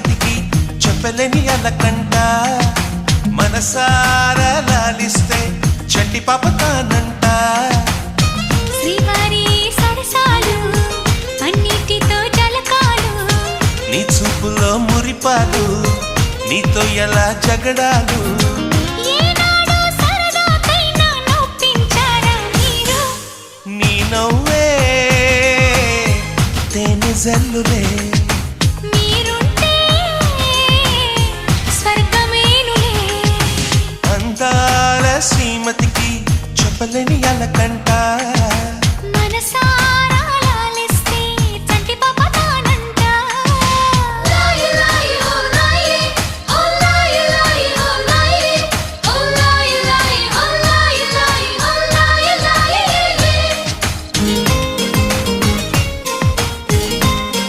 శ్రీమతికి చెప్పలేని అలకంట మనసారా లాలిస్తే చంటి పాప తానంట శ్రీవారి సరసాలు అన్నిటితో జలకాలు నీ చూపులో మురిపాలు నీతో ఎలా జగడాలు ఏనాడు సరదాకైనా నొప్పించారా మీరు నీ నవ్వే తేనె జల్లులే మీరుంటే స్వర్గమేనులే అందాల శ్రీమతికి చెప్పలేని అలకంట మనసా